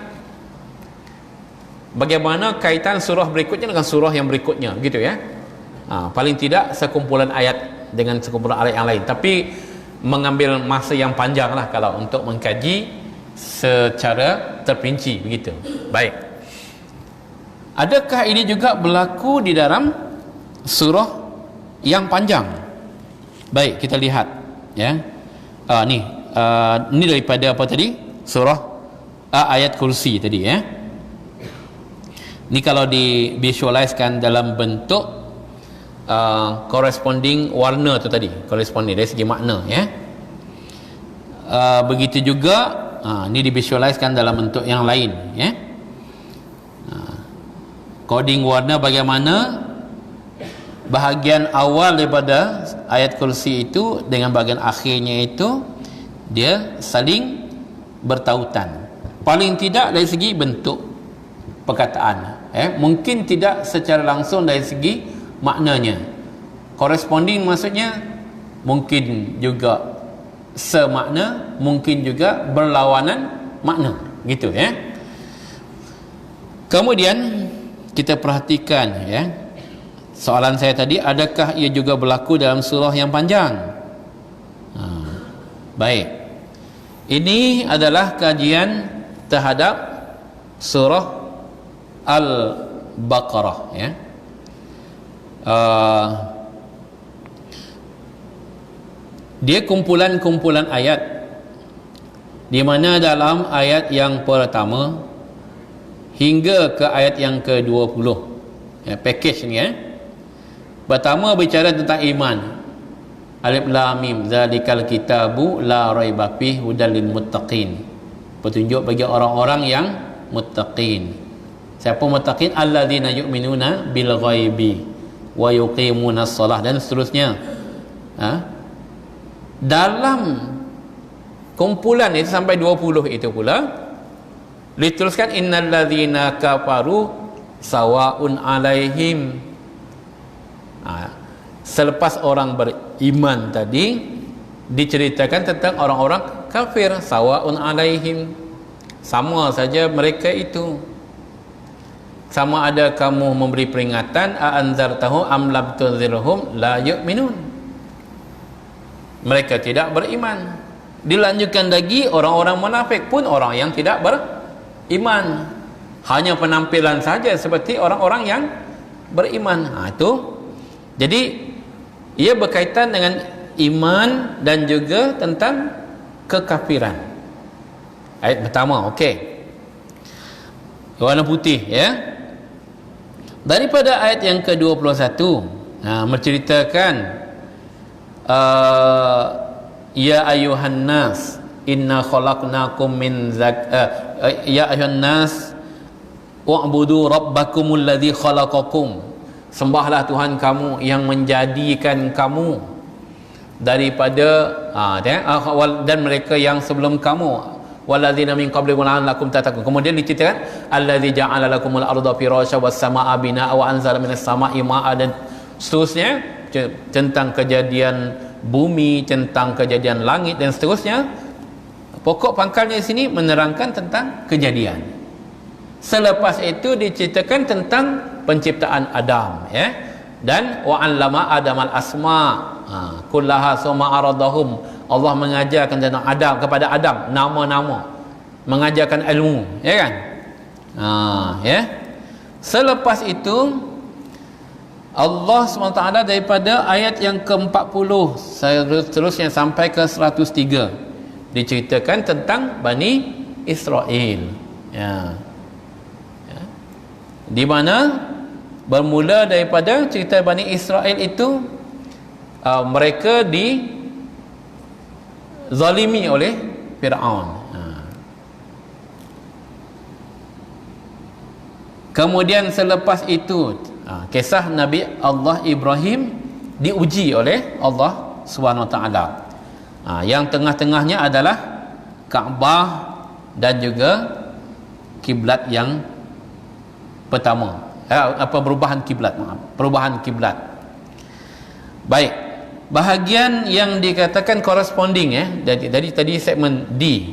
Bagaimana kaitan surah berikutnya dengan surah yang berikutnya, gitu, ya. Paling tidak sekumpulan ayat dengan sekumpulan ayat yang lain, tapi mengambil masa yang panjang lah kalau untuk mengkaji secara terperinci, begitu. Baik. Adakah ini juga berlaku di dalam surah yang panjang? Baik, kita lihat, ya. Ini daripada apa tadi? Surah ayat kursi tadi, ya. Ini kalau divisualiskan dalam bentuk corresponding warna tu tadi, corresponding dari segi makna, ya. Begitu juga ini divisualiskan dalam bentuk yang lain, ya. Coding warna bagaimana bahagian awal daripada ayat kursi itu dengan bahagian akhirnya itu dia saling bertautan, paling tidak dari segi bentuk perkataan, mungkin tidak secara langsung dari segi maknanya. Corresponding maksudnya mungkin juga semakna, mungkin juga berlawanan makna, gitu, ya. Kemudian kita perhatikan, ya, soalan saya tadi, adakah ia juga berlaku dalam surah yang panjang? Baik, ini adalah kajian terhadap surah Al-Baqarah, ya. Dia kumpulan-kumpulan ayat, di mana dalam ayat yang pertama hingga ke ayat yang ke-20, ya, package ni, ya. Pertama bicara tentang iman. Alif Lam Mim, zalikal kitabu la raiba fihi hudal lil muttaqin. Petunjuk bagi orang-orang yang muttaqin. Siapa muttaqin? Alladzina yu'minuna bil ghaibi wa yuqimunas shalah, dan seterusnya. Dalam kumpulan itu sampai 20 itu pula dituliskan innal ladzina kafaru sawaun alaihim. Selepas orang beriman tadi diceritakan tentang orang-orang kafir, sawaun alaihim, sama saja mereka itu. Sama ada kamu memberi peringatan, a anzartahu am lam tunzirhum la yu'minun. Mereka tidak beriman. Dilanjutkan lagi, orang-orang munafik pun orang yang tidak beriman, hanya penampilan saja seperti orang-orang yang beriman. Itu jadi ia berkaitan dengan iman dan juga tentang kekafiran. Ayat pertama, okey, warna putih, ya. Daripada ayat yang ke-21 menceritakan ya ayuhan nas inna khalaqnakum min ya ayuhan nas wa'budu rabbakumul ladzi khalaqakum, sembahlah Tuhan kamu yang menjadikan kamu daripada dan mereka yang sebelum kamu. walladzina min qablikum la'allakum tattaqun. Kemudian diceritakan allazi ja'ala lakumul arda firasya was samaa'a binaa'a wa anzala minas samaa'i ma'an, dan seterusnya tentang kejadian bumi, tentang kejadian langit dan seterusnya. Pokok pangkalnya di sini menerangkan tentang kejadian. Selepas itu diceritakan tentang penciptaan Adam, ya. Dan wa 'allama adamal asma kullaha summa aradahum. Allah mengajarkan tentang Adam, kepada Adam nama-nama, mengajarkan ilmu, ya kan? Ya. Selepas itu Allah SWT daripada ayat yang ke-40 seterusnya sampai ke 103 diceritakan tentang Bani Israel, ya. Di mana bermula daripada cerita Bani Israel itu, mereka dizalimi oleh Fir'aun. Kemudian selepas itu kisah Nabi Allah Ibrahim diuji oleh Allah SWT. Yang tengah-tengahnya adalah Kaabah dan juga kiblat yang pertama, perubahan kiblat. Baik, bahagian yang dikatakan corresponding, ya. Tadi segmen D.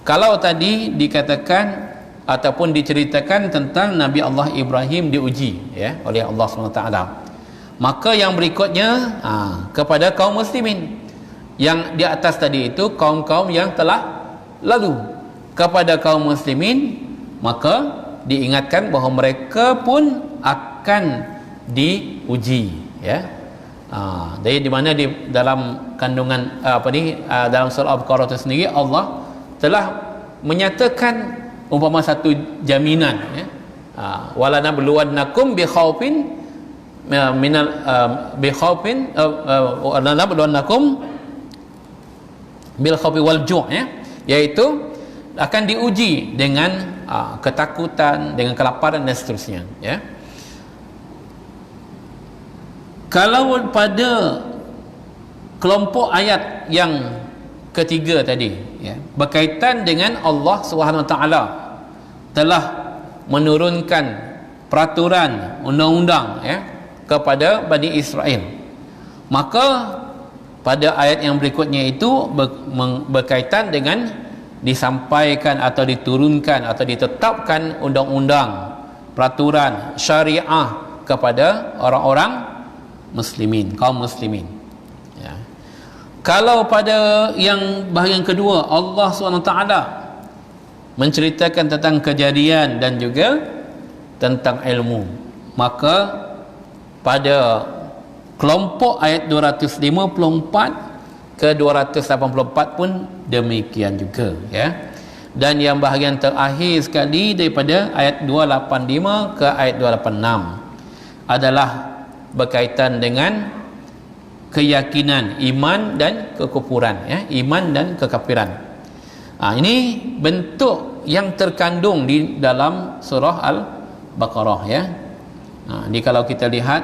Kalau tadi dikatakan ataupun diceritakan tentang Nabi Allah Ibrahim diuji, ya, oleh Allah SWT, maka yang berikutnya kepada kaum muslimin. Yang di atas tadi itu kaum-kaum yang telah lalu. Kepada kaum muslimin maka diingatkan bahawa mereka pun akan diuji, ya. Jadi di mana di dalam kandungan dalam surah Al-Baqarah itu sendiri Allah telah menyatakan umpama satu jaminan, ya. Wala nabluwannakum bi khaufin minal bi khaufin wala nabluwannakum bil khaufi wal ju', ya, iaitu akan diuji dengan ketakutan, dengan kelaparan dan seterusnya, ya. Kalau pada kelompok ayat yang ketiga tadi, ya, berkaitan dengan Allah SWT telah menurunkan peraturan undang-undang, ya, kepada Bani Israel, maka pada ayat yang berikutnya itu berkaitan dengan disampaikan atau diturunkan atau ditetapkan undang-undang, peraturan syariah kepada orang-orang muslimin, kaum muslimin, ya. Kalau pada yang bahagian kedua Allah SWT menceritakan tentang kejadian dan juga tentang ilmu, maka pada kelompok ayat 254 ke 284 pun demikian juga, ya. Dan yang bahagian terakhir sekali daripada ayat 285 ke ayat 286 adalah berkaitan dengan keyakinan, iman dan kekufuran, ya, iman dan kekafiran. Ini bentuk yang terkandung di dalam surah Al-Baqarah, ya. Jadi kalau kita lihat,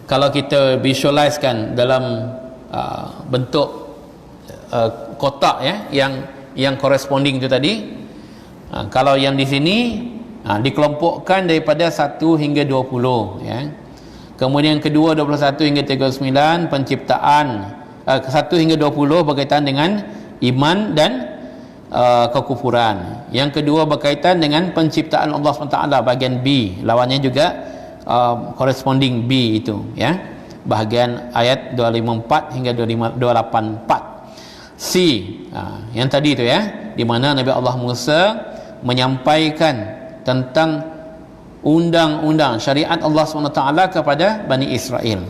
kalau kita visualisekan dalam bentuk kotak, ya, yang corresponding itu tadi, kalau yang di sini dikelompokkan daripada 1 hingga 20, ya. Kemudian yang kedua 21 hingga 39 penciptaan, 1 hingga 20 berkaitan dengan iman dan kekufuran. Yang kedua berkaitan dengan penciptaan Allah SWT, bahagian B, lawannya juga corresponding B itu, ya, bahagian ayat 254 hingga 284. C, yang tadi itu, ya, di mana Nabi Allah Musa menyampaikan tentang undang-undang syariat Allah SWT kepada Bani Israel,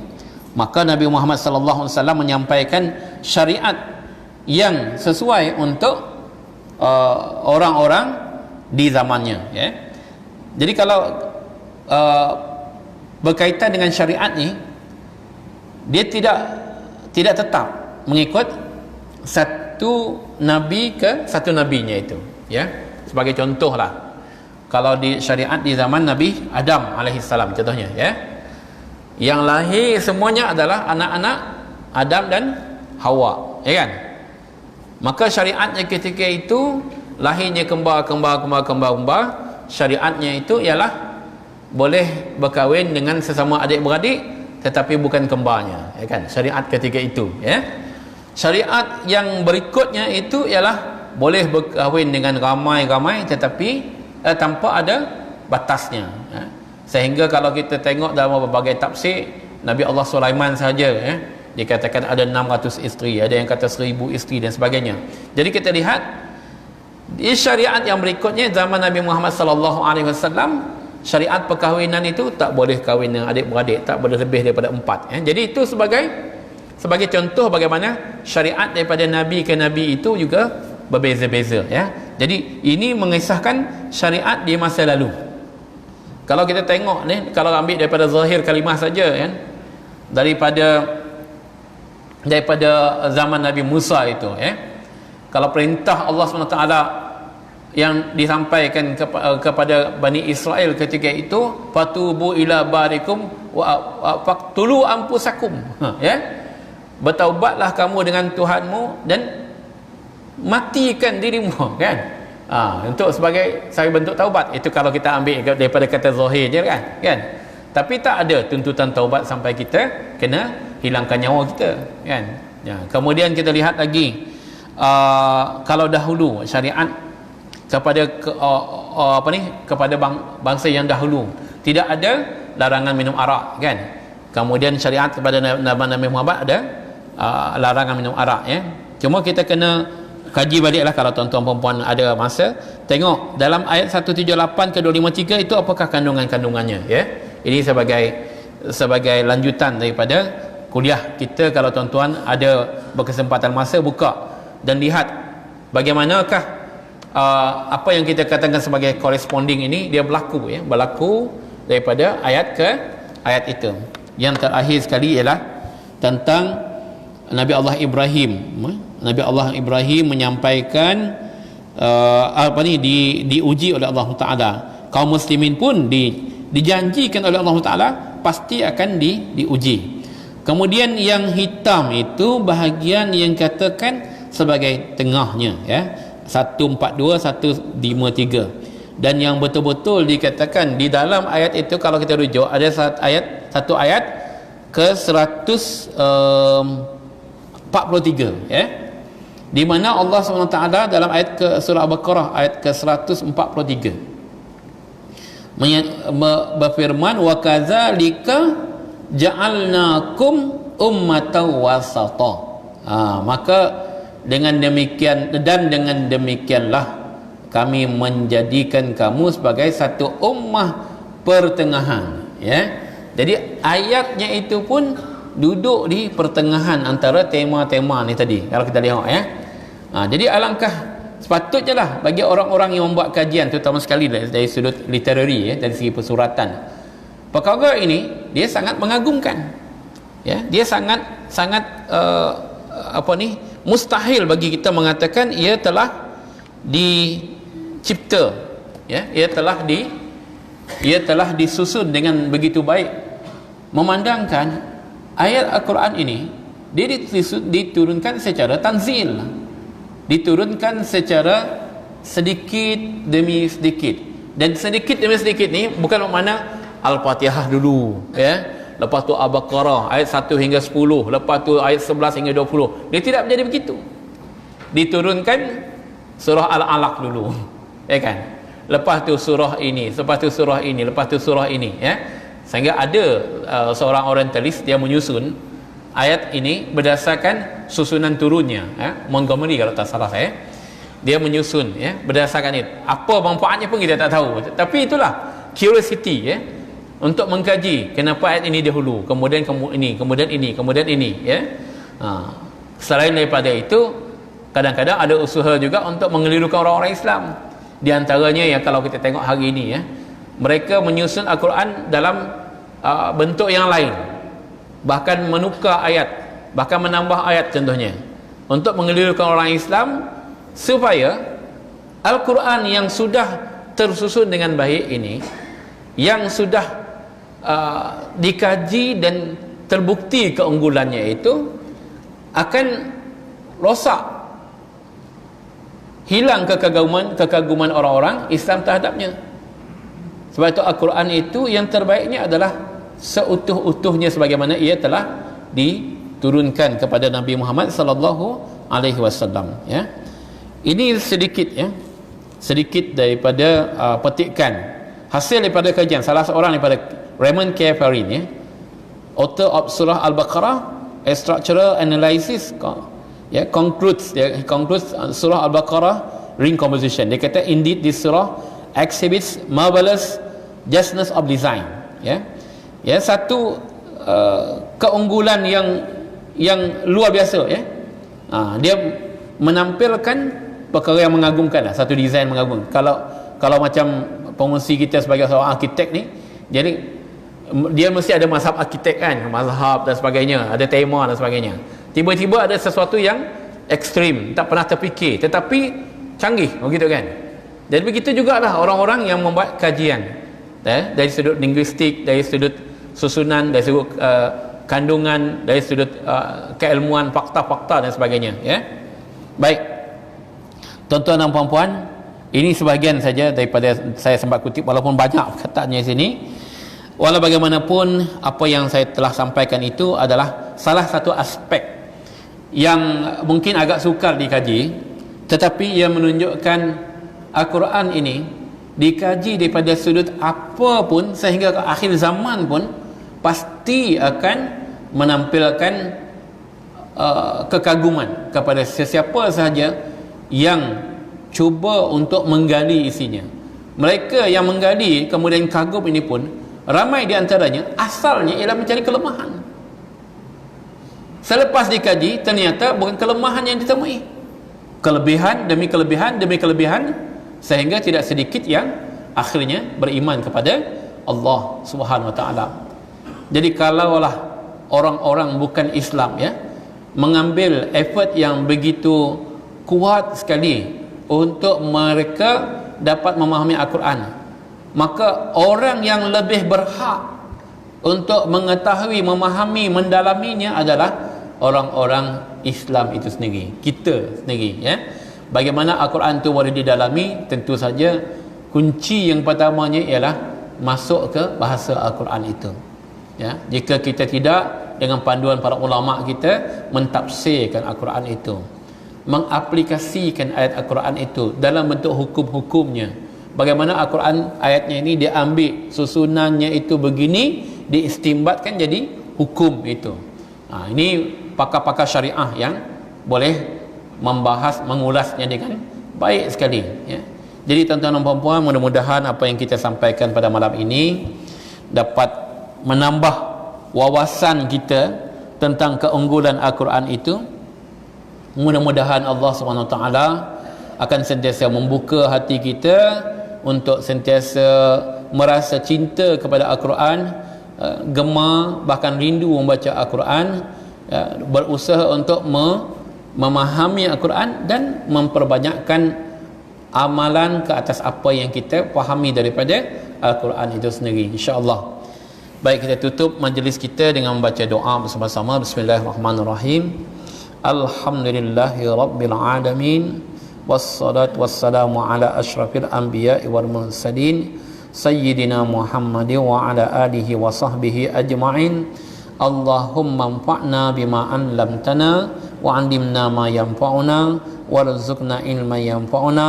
maka Nabi Muhammad SAW menyampaikan syariat yang sesuai untuk orang-orang di zamannya, ya. Jadi kalau berkaitan dengan syariat ni, dia tidak tetap mengikut satu nabi ke satu nabinya itu, ya. Sebagai contohlah, kalau di syariat di zaman Nabi Adam alaihissalam contohnya, ya, yang lahir semuanya adalah anak-anak Adam dan Hawa, ya kan. Maka syariatnya ketika itu, lahirnya kembar, syariatnya itu ialah boleh berkahwin dengan sesama adik-beradik tetapi bukan kembarnya, ya kan, syariat ketika itu, ya. Syariat yang berikutnya itu ialah boleh berkahwin dengan ramai-ramai tetapi tanpa ada batasnya, ya. Sehingga kalau kita tengok dalam berbagai tafsir, Nabi Allah Sulaiman saja, ya, dikatakan ada 600 isteri, ada yang kata 1000 isteri dan sebagainya. Jadi kita lihat di syariat yang berikutnya zaman Nabi Muhammad sallallahu alaihi wasallam, syariat perkahwinan itu tak boleh kahwin dengan adik-beradik, tak boleh lebih daripada 4, ya. Jadi itu sebagai contoh bagaimana syariat daripada nabi ke nabi itu juga berbeza-beza, ya. Jadi ini mengisahkan syariat di masa lalu. Kalau kita tengok ni, kalau ambil daripada zahir kalimah saja, kan, daripada zaman Nabi Musa itu, kalau perintah Allah SWT yang disampaikan kepada Bani Israel ketika itu, fatubu ila barikum wa faqtulu anfusakum, ya, bertaubatlah kamu dengan Tuhanmu dan matikan dirimu, kan. Untuk sebagai bentuk taubat. Itu kalau kita ambil daripada kata zahir je, kan. Tapi tak ada tuntutan taubat sampai kita kena hilangkan nyawa kita, kan. Ya, kemudian kita lihat lagi, kalau dahulu syariat kepada kepada bangsa yang dahulu tidak ada larangan minum arak, kan. Kemudian syariat kepada Nabi Muhammad ada larangan minum arak, ya. Cuma kita kena kaji baliklah, kalau tuan-tuan perempuan ada masa, tengok dalam ayat 178 ke 253 itu apakah kandungan-kandungannya, ya. Ini sebagai lanjutan daripada kuliah kita. Kalau tuan-tuan ada berkesempatan masa, buka dan lihat bagaimanakah apa yang kita katakan sebagai corresponding ini dia berlaku, ya, berlaku daripada ayat ke ayat itu. Yang terakhir sekali ialah tentang Nabi Allah Ibrahim. Nabi Allah Ibrahim menyampaikan diuji oleh Allah Taala. Kaum muslimin pun dijanjikan oleh Allah Taala pasti akan diuji. Kemudian yang hitam itu bahagian yang katakan sebagai tengahnya, ya, 142 153. Dan yang betul-betul dikatakan di dalam ayat itu, kalau kita rujuk, ada satu ayat ke 143, ya, di mana Allah SWT dalam ayat ke surah Al-Baqarah ayat ke 143 berfirman, wa kadzalika ja'alnakum ummatan wasata. Maka dengan demikianlah kami menjadikan kamu sebagai satu ummah pertengahan, ya. Jadi ayatnya itu pun duduk di pertengahan antara tema-tema ni tadi, kalau kita lihat, ya. Jadi alangkah sepatutnya lah bagi orang-orang yang membuat kajian, terutama sekali dari sudut literary, ya, dari segi persuratan, perkara ini dia sangat mengagumkan, ya. Dia sangat mustahil bagi kita mengatakan ia telah dicipta, ya, ia telah disusun dengan begitu baik, memandangkan ayat Al-Quran ini dia diturunkan secara tanzil, diturunkan secara sedikit demi sedikit, dan sedikit demi sedikit ni bukan makna Al-Fatihah dulu, ya, lepas tu Al-Baqarah ayat 1 hingga 10, lepas tu ayat 11 hingga 20. Dia tidak menjadi begitu. Diturunkan surah Al-Alaq dulu, ya kan, lepas tu surah ini, lepas tu surah ini, lepas tu surah ini, ya. Sehingga ada seorang orientalis dia menyusun ayat ini berdasarkan susunan turunnya, ya. Montgomery kalau tak salah saya, dia menyusun, ya, berdasarkan itu. Apa manfaatnya pun kita tak tahu, tapi itulah curiosity, ya, untuk mengkaji kenapa ayat ini dahulu, kemudian ini, kemudian ini, kemudian ini, ya. Selain daripada itu, kadang-kadang ada usaha juga untuk mengelirukan orang-orang Islam. Di antaranya yang kalau kita tengok hari ini, ya, mereka menyusun Al-Quran dalam bentuk yang lain, bahkan menukar ayat, bahkan menambah ayat contohnya, untuk mengelirukan orang Islam supaya Al-Quran yang sudah tersusun dengan baik ini, yang sudah dikaji dan terbukti keunggulannya itu, akan rosak hilang kekaguman orang-orang Islam terhadapnya. Sebab itu Al-Quran itu yang terbaiknya adalah seutuh-utuhnya sebagaimana ia telah diturunkan kepada Nabi Muhammad sallallahu alaihi wasallam, ya. Ini sedikit daripada petikan hasil daripada kajian salah seorang daripada Raymond K. Farin, ya, author of surah Al-Baqarah, a structural analysis, ya, concludes surah Al-Baqarah ring composition. Dia kata indeed this surah exhibits marvelous justness of design, ya. Ya, satu keunggulan yang luar biasa, ya. Dia menampilkan perkara yang mengagumkan lah, satu desain mengagumkan. Kalau macam pengusi kita sebagai seorang arkitek ni, jadi dia mesti ada mazhab arkitek kan, mazhab dan sebagainya, ada tema dan sebagainya. Tiba-tiba ada sesuatu yang ekstrim, tak pernah terfikir tetapi canggih, begitu kan. Jadi begitu jugalah orang-orang yang membuat kajian, dari sudut linguistik, dari sudut susunan, dari sudut kandungan, dari sudut keilmuan, fakta-fakta dan sebagainya, ya. Baik, tuan-tuan dan puan-puan, ini sebahagian saja daripada saya sempat kutip, walaupun banyak perkataannya di sini. Walau bagaimanapun, apa yang saya telah sampaikan itu adalah salah satu aspek yang mungkin agak sukar dikaji, tetapi ia menunjukkan Al-Quran ini dikaji daripada sudut apa pun, sehingga ke akhir zaman pun pasti akan menampilkan kekaguman kepada sesiapa sahaja yang cuba untuk menggali isinya. Mereka yang menggali kemudian kagum ini pun ramai di antaranya asalnya ialah mencari kelemahan. Selepas dikaji, ternyata bukan kelemahan yang ditemui, kelebihan demi kelebihan demi kelebihan, sehingga tidak sedikit yang akhirnya beriman kepada Allah Subhanahu wa taala. Jadi kalaulah orang-orang bukan Islam, ya, mengambil effort yang begitu kuat sekali untuk mereka dapat memahami Al-Quran, maka orang yang lebih berhak untuk mengetahui, memahami, mendalaminya adalah orang-orang Islam itu sendiri, kita sendiri, ya. Bagaimana Al-Quran itu boleh didalami? Tentu saja kunci yang pertamanya ialah masuk ke bahasa Al-Quran itu, ya. Jika kita tidak, dengan panduan para ulama kita, mentafsirkan Al-Quran itu, mengaplikasikan ayat Al-Quran itu dalam bentuk hukum-hukumnya. Bagaimana Al-Quran ayatnya ini diambil, susunannya itu begini, diistimbatkan jadi hukum itu. Ini pakar-pakar syariah yang boleh membahas, mengulasnya dengan baik sekali, ya. Jadi tuan-tuan dan puan-puan, mudah-mudahan apa yang kita sampaikan pada malam ini dapat menambah wawasan kita tentang keunggulan Al-Quran itu. Mudah-mudahan Allah SWT akan sentiasa membuka hati kita untuk sentiasa merasa cinta kepada Al-Quran, gemar bahkan rindu membaca Al-Quran, berusaha untuk memahami Al-Quran dan memperbanyakkan amalan ke atas apa yang kita fahami daripada Al-Quran itu sendiri, insya-Allah. Baik, kita tutup majlis kita dengan membaca doa bersama-sama. Bismillahirrahmanirrahim. Alhamdulillahi rabbil alamin, wassalatu wassalamu ala asyrafil anbiya'i wal mursalin sayyidina Muhammadin wa ala alihi wa sahbihi ajma'in. Allahumma anfa'na bima 'allamtana wa 'allimna ma yanfa'una warzuqna ilman yanfa'una.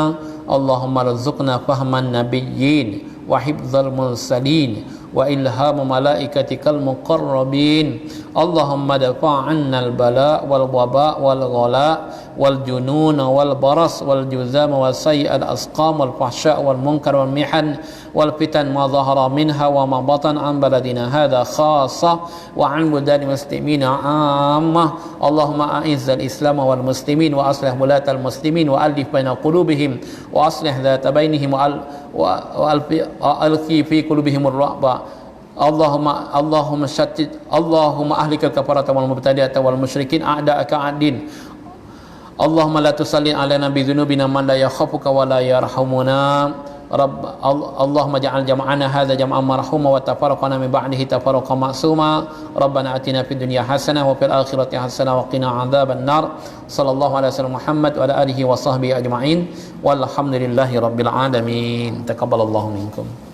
Allahumma rzuqna fahman nabiyyin wa hifdzal mursalin wa ilham malaikatikal muqarrabin. Allahumma dafa' 'anna al-bala' wal waba' wal ghala' wal junun wal baras wal juzam wa sayyi'al asqam wal fahsya' wal munkar wal mihan wal fitan ma dhahara minha wa ma batan an baladina hadha khassa wa an budani muslimina amma. Allahumma a'izzal islam wal muslimin wa aslih mulatal muslimin wa alif baina qulubihim wa aslih dhata bainihim wa alqi fi qulubihim ar-ra'ba. Allahumma syattid, Allahumma ahlikal kafarata wal mubtadi'ata wal musyrikin a'da'aka a'din. Allahumma la tusalli ala nabi dzunubina man la yakhafuka wa la yarhamuna. Allahumma ja'al jam'ana hadza jam'an marhuma wa tafarraqana min ba'dihi tafarraqan ma'suma. Rabbana atina fid dunya hasanah wa fil akhirati hasanah wa qina adzaban nar. Sallallahu alaihi wasallam Muhammad wa ala alihi wa sahbihi ajma'in. Walhamdulillahi rabbil alamin. Taqabbalallahu minkum.